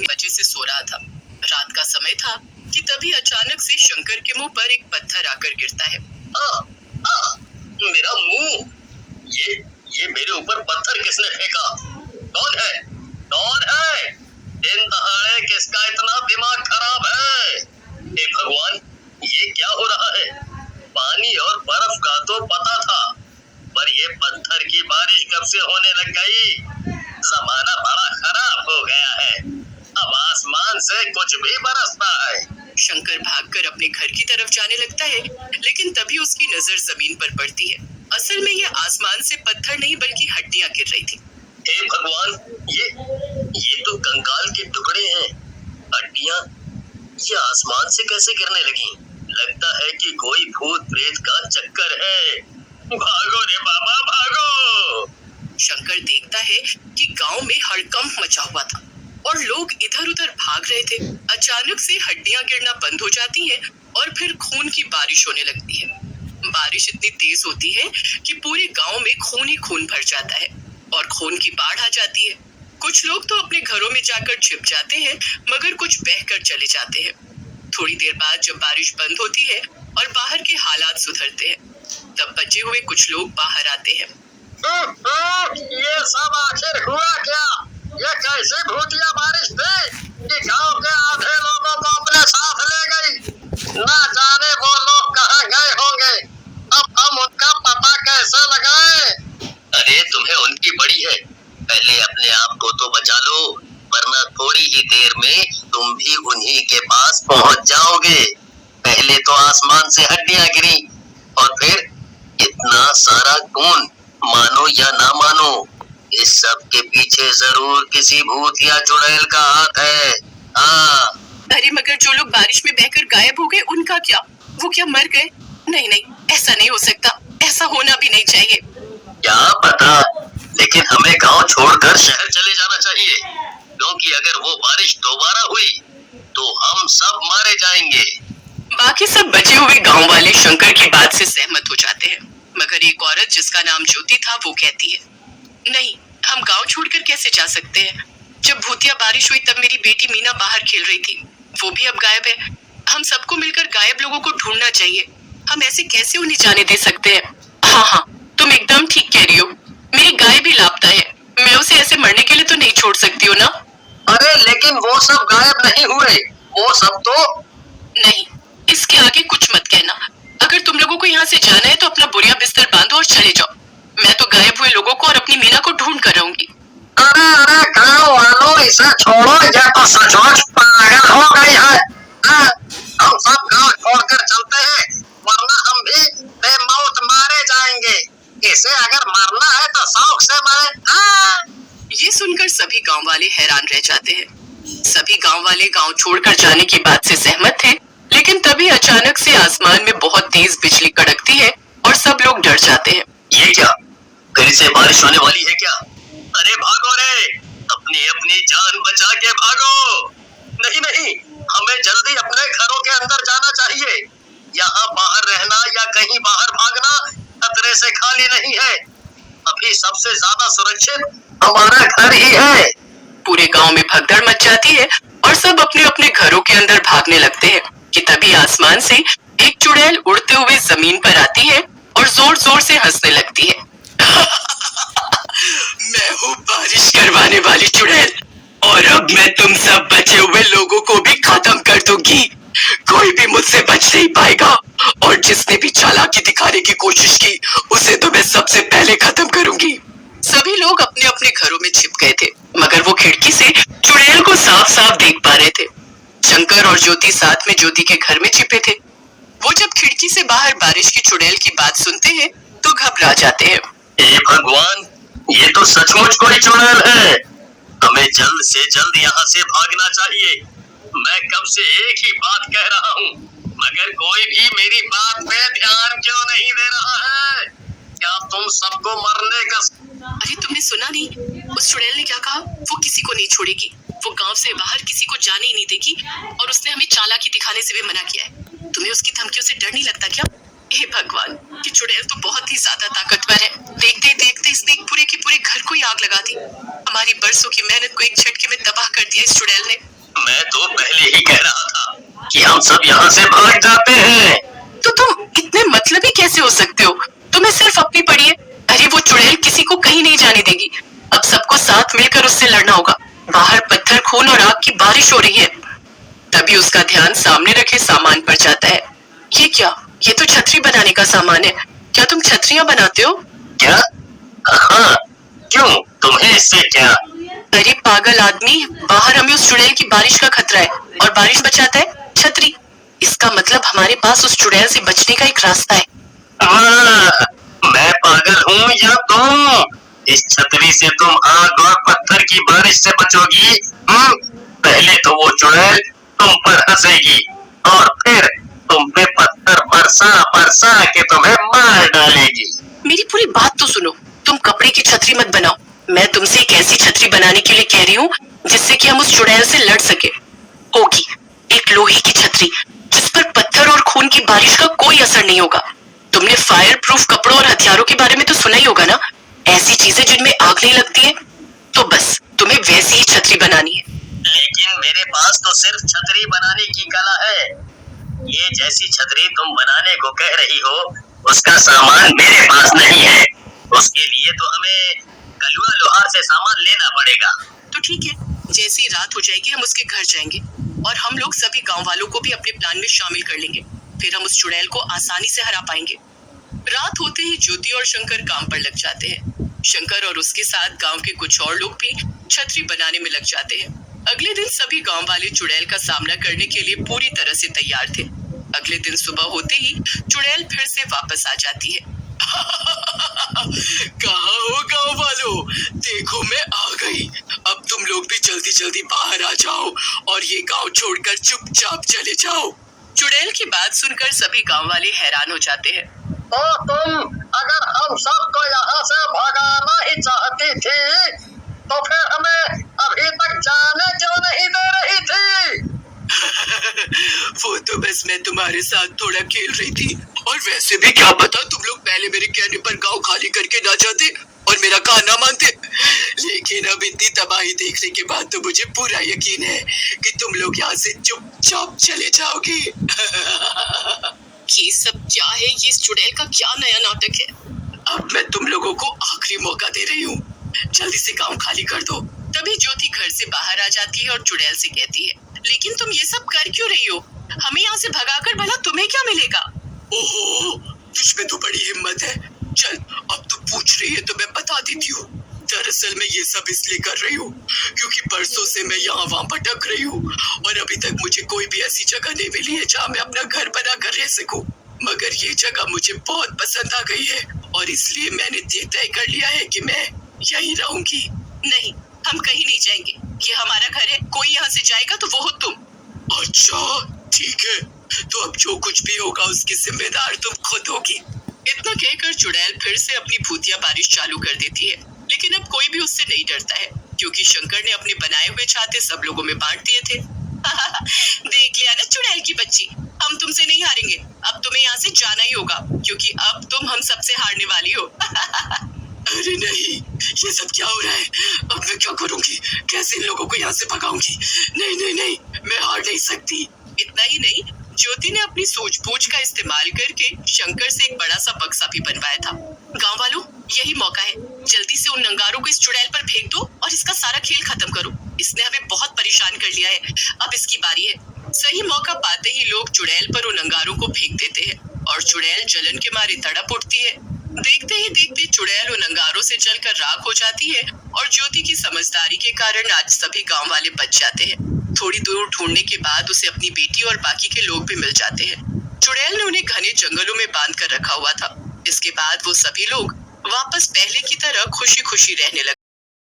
वजह से सो रहा था। रात का समय था कि तभी अचानक से शंकर के मुंह पर एक पत्थर आकर गिरता है। मेरा मुंह! ये मेरे ऊपर पत्थर किसने फेंका? कौन है? कौन है? दिन दहाड़े किसका इतना दिमाग खराब है? हे भगवान, ये क्या हो रहा है? पानी और बर्फ का तो पता था, पर ये पत्थर की बारिश कब से होने लग गई? जमाना बड़ा खराब हो गया है। अब आसमान से कुछ भी बरसता है। शंकर भागकर अपने घर की तरफ जाने लगता है, लेकिन तभी उसकी नजर जमीन पर पड़ती है। असल में ये आसमान से पत्थर नहीं बल्कि हड्डियां गिर रही थी। हे भगवान, ये तो कंकाल के टुकड़े हैं। हड्डियां ये आसमान से कैसे गिरने लगी? लगता है कि कोई भूत प्रेत का चक्कर है। भागो रे बाबा, भागो! शंकर देखता है कि गांव में हड़कंप मचा हुआ था और लोग इधर उधर भाग रहे थे। अचानक से हड्डियां गिरना बंद हो जाती हैं और फिर खून की बारिश होने लगती है। बारिश इतनी तेज होती है कि पूरे गांव में खून ही खून भर जाता है और खून की बाढ़ आ जाती है। कुछ लोग तो अपने घरों में जाकर छिप जाते हैं, मगर कुछ बहकर चले जाते हैं। थोड़ी देर बाद जब बारिश बंद होती है और बाहर के हालात सुधरते हैं, तब बचे हुए कुछ लोग बाहर आते हैं। ये सब आखिर हुआ क्या? ये कैसे भूतिया बारिश थी कि गांव के आधे लोगों को अपने साथ ले गई? ना जाने वो लोग कहाँ गए होंगे। अब हम उनका पता कैसे लगाएं? अरे तुम्हें उनकी बड़ी है, पहले अपने आप को तो बचा लो, वरना थोड़ी ही देर में तुम भी उन्हीं के पास पहुंच जाओगे। पहले तो आसमान से हड्डियां गिरी और फिर इतना सारा खून। मानो या ना मानो, इस सब के पीछे जरूर किसी भूत या चुड़ैल का हाथ है। अरे मगर जो लोग बारिश में बहकर गायब हो गए, उनका क्या? वो क्या मर गए? नहीं नहीं, ऐसा नहीं हो सकता, ऐसा होना भी नहीं चाहिए। क्या पता, लेकिन हमें गांव छोड़कर शहर चले जाना चाहिए, क्योंकि अगर वो बारिश दोबारा हुई तो हम सब मारे जाएंगे। बाकी सब बचे हुए गांव वाले शंकर की बात से सहमत हो जाते हैं, मगर एक औरत जिसका नाम ज्योति था वो कहती है, नहीं, हम गांव छोड़कर कैसे जा सकते हैं? जब भूतिया बारिश हुई तब मेरी बेटी मीना बाहर खेल रही थी, वो भी अब गायब है। हम सबको मिलकर गायब लोगों को ढूंढना चाहिए। हम ऐसे कैसे उन्हें जाने दे सकते हैं? हाँ, तुम एकदम ठीक कह रही हो। मेरी गाय भी लापता है, मैं उसे ऐसे मरने के लिए तो नहीं छोड़ सकती हूँ ना। अरे लेकिन वो सब गायब नहीं हुए, वो सब तो... नहीं, इसके आगे कुछ मत कहना। अगर तुम लोगों को यहाँ से जाना है तो अपना बोरिया बिस्तर बांधो और चले जाओ। मैं तो गायब हुए लोगों को और अपनी मीना को ढूंढ कर रहूंगी। अरे गाँव वालों, इसे छोड़ो, ये तो सचमुच पागल हो गई है। हम सब गाँव छोड़कर चलते हैं, वरना हम भी बेमौत मारे जाएंगे। इसे अगर मरना है तो शौक से मरे। ये सुनकर सभी गांव वाले हैरान रह जाते हैं। सभी गांव वाले गांव छोड़कर जाने की बात से सहमत थे, लेकिन तभी अचानक से आसमान में बहुत तेज बिजली कड़कती है और सब लोग डर जाते हैं। ये क्या? फिर से बारिश होने वाली है क्या? अरे भागो रे, अपनी अपनी जान बचा के भागो। नहीं नहीं, हमें जल्दी अपने घरों के अंदर जाना चाहिए। यहाँ बाहर रहना या कहीं बाहर भागना खतरे से खाली नहीं है। अभी सबसे ज्यादा सुरक्षित हमारा घर ही है। पूरे गांव में भगदड़ मच जाती है और सब अपने अपने घरों के अंदर भागने लगते हैं कि तभी आसमान से एक चुड़ैल उड़ते हुए जमीन पर आती है और जोर जोर से हंसने लगती है। मैं हूँ बारिश करवाने वाली चुड़ैल, और अब मैं तुम सब बचे हुए लोगों को भी खत्म कर दूंगी। कोई भी मुझसे बच नहीं पाएगा, और जिसने भी चालाकी दिखाने की कोशिश की उसे तो मैं सबसे पहले खत्म करूंगी। सभी लोग अपने अपने घरों में छिप गए थे, मगर वो खिड़की से चुड़ैल को साफ साफ देख पा रहे थे। शंकर और ज्योति साथ में ज्योति के घर में छिपे थे। वो जब खिड़की से बाहर बारिश की चुड़ैल की बात सुनते हैं तो घबरा जाते हैं। हे भगवान, ये तो सचमुच कोई चुड़ैल है। हमें जल्द से जल्द यहाँ से भागना चाहिए। मैं कब से एक ही बात कह रहा हूँ, मगर कोई भी मेरी बात पे ध्यान क्यों नहीं दे रहा है? क्या तुम सबको मरने का... अरे तुमने सुना नहीं, उस चुड़ैल ने क्या कहा? वो किसी को नहीं छोड़ेगी, वो गांव से बाहर किसी को जाने ही नहीं देगी, और उसने हमें चालाकी दिखाने से भी मना किया है। तुम्हें उसकी धमकियों से डर नहीं लगता क्या? हे भगवान, ये चुड़ैल तो बहुत ही ज्यादा ताकतवर है। देखते ही देखते इसने एक पूरे के पूरे घर को ही आग लगा दी। हमारी बरसों की मेहनत को एक झटके में तबाह कर दिया इस चुड़ैल ने। मैं तो पहले ही कह रहा था कि हम सब यहाँ से भाग जाते हैं। तो तुम इतने मतलबी कैसे हो सकते हो? तुम्हें सिर्फ अपनी पड़ी है। अरे वो चुड़ैल किसी को कहीं नहीं जाने देगी। अब सबको साथ मिलकर उससे लड़ना होगा। बाहर पत्थर, खून और आग की बारिश हो रही है। तभी उसका ध्यान सामने रखे सामान पर जाता है। ये क्या? ये तो छतरी बनाने का सामान है। क्या तुम छतरियां बनाते हो? क्या? हाँ, क्यों? तुम्हें इससे क्या? अरे पागल आदमी, बाहर हमें उस चुड़ैल की बारिश का खतरा है और बारिश बचाता है छतरी। इसका मतलब हमारे पास उस चुड़ैल से बचने का एक रास्ता है। मैं पागल हूँ या तुम? इस छतरी से तुम आग और पत्थर की बारिश से बचोगी? पहले तो वो चुड़ैल तुम पर हंसेगी और फिर तुम पे पत्थर बरसा बरसा के तुम्हें मार डालेगी। मेरी पूरी बात तो सुनो। तुम कपड़े की छतरी मत बनाओ। मैं तुमसे एक ऐसी छतरी बनाने के लिए कह रही हूँ जिससे कि हम उस चुड़ैल से लड़ सके। होगी एक लोहे की छतरी जिस पर पत्थर और खून की बारिश का कोई असर नहीं होगा। तुमने फायर प्रूफ कपड़ों और हथियारों के बारे में तो सुना ही होगा ना? ऐसी चीजें जिनमें आग नहीं लगती है। तो बस तुम्हें वैसी ही छतरी बनानी है। लेकिन मेरे पास तो सिर्फ छतरी बनाने की कला है। ये जैसी छतरी तुम बनाने को कह रही हो उसका सामान मेरे पास नहीं है। उसके लिए तो हमें कलुआ लोहार से सामान लेना पड़ेगा। तो ठीक है, जैसी रात हो जाएगी हम उसके घर जाएंगे और हम लोग सभी गांव वालों को भी अपने प्लान में शामिल कर लेंगे। फिर हम उस चुड़ैल को आसानी से हरा पाएंगे। रात होते ही ज्योति और शंकर काम पर लग जाते हैं। शंकर और उसके साथ गांव के कुछ और लोग भी छतरी बनाने में लग जाते हैं। अगले दिन सभी गांव वाले चुड़ैल का सामना करने के लिए पूरी तरह से तैयार थे। अगले दिन सुबह होते ही चुड़ैल फिर से वापस आ जाती है। कहाँ हो गांव वालों? देखो मैं आ गई। अब तुम लोग भी जल्दी जल्दी बाहर आ जाओ और ये गांव छोड़कर चुपचाप चले जाओ। चुड़ैल की बात सुनकर सभी गांव वाले हैरान हो जाते हैं। तो तुम अगर हम सबको यहाँ से भगाना ही चाहती थी तो फिर हमें अभी तक जाने क्यों नहीं दे रही थी? वो तो बस मैं तुम्हारे साथ थोड़ा खेल रही थी। और वैसे भी क्या पता तुम लोग पहले मेरे कहने पर गांव खाली करके ना जाते और मेरा कहा ना मानते। लेकिन अब इतनी तबाही देखने के बाद तो मुझे पूरा यकीन है कि तुम लोग यहाँ से चुपचाप चले जाओगे। ये सब क्या है? ये इस चुड़ैल का क्या नया नाटक है? अब मैं तुम लोगों को आखिरी मौका दे रही हूँ। जल्दी से गांव खाली कर दो। तभी ज्योति घर से बाहर आ जाती है और चुड़ैल से कहती है, लेकिन तुम ये सब कर क्यों रही हो? हमें यहाँ से भगाकर भला तुम्हें क्या मिलेगा? ओहो, तुझमें तो बड़ी हिम्मत है। चल, अब तू पूछ रही है तो मैं बता देती हूँ। दरअसल मैं ये सब इसलिए कर रही हूँ क्योंकि बरसों से मैं यहाँ वहाँ भटक रही हूँ और अभी तक मुझे कोई भी ऐसी जगह नहीं मिली है जहाँ मैं अपना घर बना कर रह सकूँ। मगर ये जगह मुझे बहुत पसंद आ गई है और इसलिए मैंने ये तय कर लिया है कि मैं यहीं रहूंगी। नहीं, हम कहीं नहीं जाएंगे। ये हमारा घर है। कोई यहाँ से जाएगा तो वो हो तुम। अच्छा ठीक है, तो अब जो कुछ भी होगा उसकी जिम्मेदार तुम खुद होगी। इतना कहकर चुड़ैल फिर से अपनी भूतिया बारिश चालू कर देती है। लेकिन अब कोई भी उससे नहीं डरता है क्योंकि शंकर ने अपने बनाए हुए छाते सब लोगों में बांट दिए थे। देख लिया ना चुड़ैल की बच्ची, हम तुमसे नहीं हारेंगे। अब तुम्हें यहाँ से जाना ही होगा क्योंकि अब तुम हम सबसे हारने वाली हो। अरे नहीं, ये सब क्या हो रहा है? अब मैं क्या करूंगी? कैसे इन लोगों को यहाँ से भगाऊंगी? नहीं नहीं नहीं, मैं हार नहीं सकती। इतना ही नहीं, ज्योति ने अपनी सूझबूझ का इस्तेमाल करके शंकर से एक बड़ा सा बक्सा भी बनवाया था। गांव वालों, यही मौका है। जल्दी से उन नंगारों को इस चुड़ैल पर फेंक दो और इसका सारा खेल खत्म करो। इसने हमें बहुत परेशान कर लिया है। अब इसकी बारी है। सही मौका पाते ही लोग चुड़ैल पर उन नंगारों को फेंक देते हैं और चुड़ैल जलन के मारे तड़प उठती है। देखते ही देखते चुड़ैल उन अंगारों से जलकर राख हो जाती है और ज्योति की समझदारी के कारण आज सभी गांव वाले बच जाते हैं। थोड़ी दूर ढूंढने के बाद उसे अपनी बेटी और बाकी के लोग भी मिल जाते हैं। चुड़ैल ने उन्हें घने जंगलों में बांध कर रखा हुआ था। इसके बाद वो सभी लोग वापस पहले की तरह खुशी खुशी रहने लगे।